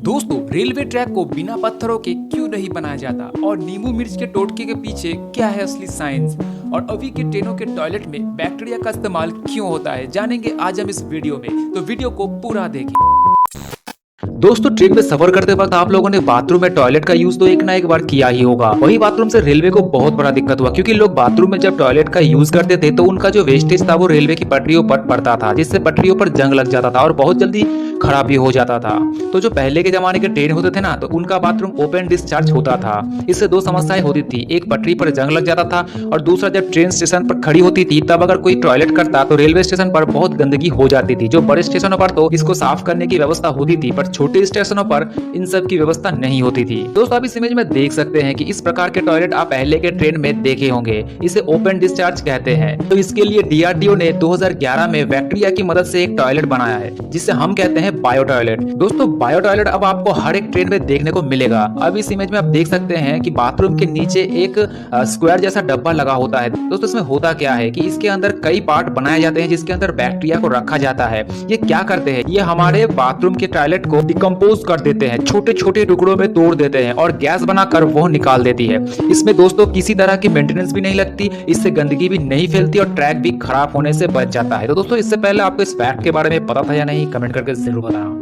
दोस्तों, railway track को बिना पत्थरों के क्यों नहीं बनाया जाता और नींबू मिर्च के टोटके के पीछे क्या है असली साइंस, और अभी के ट्रेनों के टॉयलेट में बैक्टीरिया का इस्तेमाल क्यों होता है, जानेंगे आज हम इस वीडियो में। तो वीडियो को पूरा देखें। दोस्तों, ट्रेन में सफर करते वक्त आप लोगों ने बाथरूम में टॉयलेट का यूज तो एक ना एक बार किया ही होगा। वही बाथरूम से रेलवे को बहुत बड़ा दिक्कत हुआ, क्योंकि लोग बाथरूम में जब टॉयलेट का यूज करते थे तो उनका जो वेस्टेज था वो रेलवे की पटरियों पर पड़ता था, जिससे पटरियों पर जंग लग जाता था और बहुत जल्दी खराब भी हो जाता था। तो जो पहले के जमाने के ट्रेन होते थे ना, तो उनका बाथरूम ओपन डिस्चार्ज होता था। इससे दो समस्याएं होती थी, एक पटरी पर जंग लग जाता था और दूसरा जब ट्रेन स्टेशन पर खड़ी होती थी तब अगर कोई टॉयलेट करता तो रेलवे स्टेशन पर बहुत गंदगी हो जाती थी। जो बड़े स्टेशनों पर तो इसको साफ करने की व्यवस्था होती थी, पर छोटे स्टेशनों पर इन सब की व्यवस्था नहीं होती थी। दोस्तों, आप इस इमेज में देख सकते हैं कि इस प्रकार के टॉयलेट आप पहले के ट्रेन में देखे होंगे। इसे ओपन डिस्चार्ज कहते हैं। तो इसके लिए डीआरडीओ ने 2011 में बैक्टीरिया की मदद से एक टॉयलेट बनाया है, जिसे हम कहते हैं बायो टॉयलेट। दोस्तों, बायो टॉयलेट अब आपको हर एक ट्रेन में देखने को मिलेगा। अब इस इमेज में आप देख सकते हैं कि बाथरूम के नीचे एक स्क्वायर जैसा डब्बा लगा होता है। दोस्तों, इसमें होता क्या है कि इसके अंदर कई पार्ट बनाए जाते हैं, जिसके अंदर बैक्टीरिया को रखा जाता है। ये क्या करते हैं, ये हमारे बाथरूम के टॉयलेट को डिकम्पोज कर देते हैं, छोटे छोटे टुकड़ों में तोड़ देते हैं और गैस बनाकर वो निकाल देती है। इसमें दोस्तों किसी तरह की मेंटेनेंस भी नहीं लगती, इससे गंदगी भी नहीं फैलती और ट्रैक भी खराब होने से बच जाता है। तो दोस्तों, इससे पहले आपको इस फैक्ट के बारे में पता था या नहीं, कमेंट करके जरूर बताना।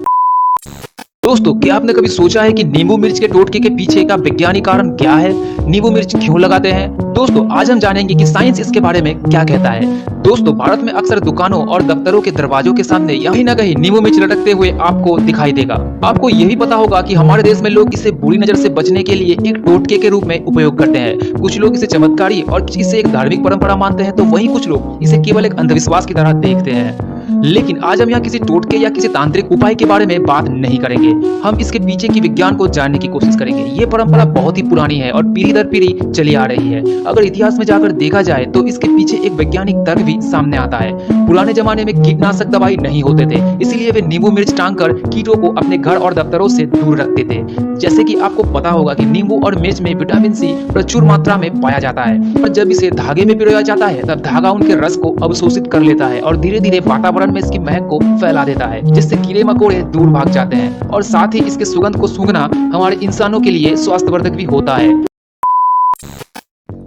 दोस्तों, क्या आपने कभी सोचा है कि नींबू मिर्च के टोटके के पीछे का वैज्ञानिक कारण क्या है? नींबू मिर्च क्यों लगाते हैं? दोस्तों, आज हम जानेंगे कि साइंस इसके बारे में क्या कहता है। दोस्तों, भारत में अक्सर दुकानों और दफ्तरों के दरवाजों के सामने कहीं ना कहीं नींबू मिर्च लटकते हुए आपको दिखाई देगा। आपको यह भी पता होगा कि हमारे देश में लोग इसे बुरी नजर से बचने के लिए एक टोटके के रूप में उपयोग करते हैं। कुछ लोग इसे चमत्कारी और इसे एक धार्मिक परंपरा मानते हैं, तो वहीं कुछ लोग इसे केवल एक अंधविश्वास की तरह देखते हैं। लेकिन आज हम यहाँ किसी टोटके या किसी तांत्रिक उपाय के बारे में बात नहीं करेंगे। हम इसके पीछे की विज्ञान को जानने की कोशिश करेंगे। ये परंपरा बहुत ही पुरानी है और पीढ़ी दर पीढ़ी चली आ रही है। अगर इतिहास में जाकर देखा जाए तो इसके पीछे एक वैज्ञानिक तर्क भी सामने आता है। पुराने जमाने में कीटनाशक दवाई नहीं होते थे, इसीलिए वे नींबू मिर्च टांगकर कीटों को अपने घर और दफ्तरों से दूर रखते थे। जैसे कि आपको पता होगा कि नींबू और मिर्च में विटामिन सी प्रचुर मात्रा में पाया जाता है, और जब इसे धागे में पिरोया जाता है तब धागा उनके रस को अवशोषित कर लेता है और धीरे धीरे वातावरण में इसकी महक को फैला देता है, जिससे कीड़े मकोड़े दूर भाग जाते हैं। और साथ ही इसके सुगंध को सूंघना हमारे इंसानों के लिए स्वास्थ्यवर्धक भी होता है।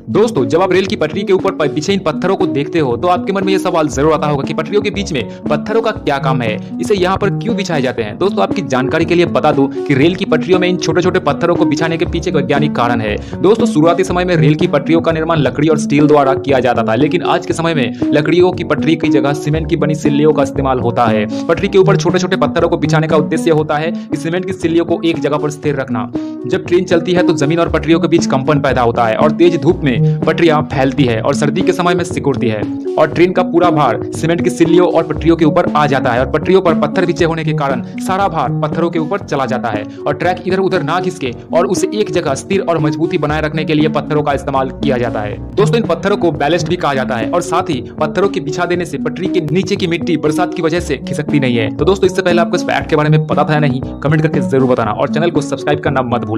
दोस्तों, जब आप रेल की पटरी के ऊपर पीछे इन पत्थरों को देखते हो तो आपके मन में यह सवाल जरूर आता होगा कि पटरियों के बीच में पत्थरों का क्या काम है, इसे यहाँ पर क्यों बिछाए जाते हैं। दोस्तों, आपकी जानकारी के लिए बता दूं कि रेल की पटरियों में इन छोटे छोटे पत्थरों को बिछाने के पीछे एक वैज्ञानिक कारण है। दोस्तों, शुरुआती समय में रेल की पटरियों का निर्माण लकड़ी और स्टील द्वारा किया जाता था, लेकिन आज के समय में लकड़ियों की पटरी की जगह सीमेंट की बनी सिल्लियों का इस्तेमाल होता है। पटरी के ऊपर छोटे छोटे पत्थरों को बिछाने का उद्देश्य होता है कि सीमेंट की सिल्लियों को एक जगह पर स्थिर रखना। जब ट्रेन चलती है तो जमीन और पटरियों के बीच कंपन पैदा होता है और तेज धूप में पटरियां फैलती है और सर्दी के समय में सिकुड़ती है, और ट्रेन का पूरा भार सीमेंट की सिल्लियों और पटरियों के ऊपर आ जाता है, और पटरियों पर पत्थर बिछे होने के कारण सारा भार पत्थरों के ऊपर चला जाता है और ट्रैक इधर उधर ना खिसके और उसे एक जगह स्थिर और मजबूती बनाए रखने के लिए पत्थरों का इस्तेमाल किया जाता है। दोस्तों, इन पत्थरों को बैलेस्ट भी कहा जाता है, और साथ ही पत्थरों के बिछा देने से पटरी के नीचे की मिट्टी बरसात की वजह से खिसकती नहीं है। तो दोस्तों, इससे पहले आपको इस फैक्ट के बारे में पता था या नहीं, कमेंट करके जरूर बताना और चैनल को सब्सक्राइब करना मत भूलना।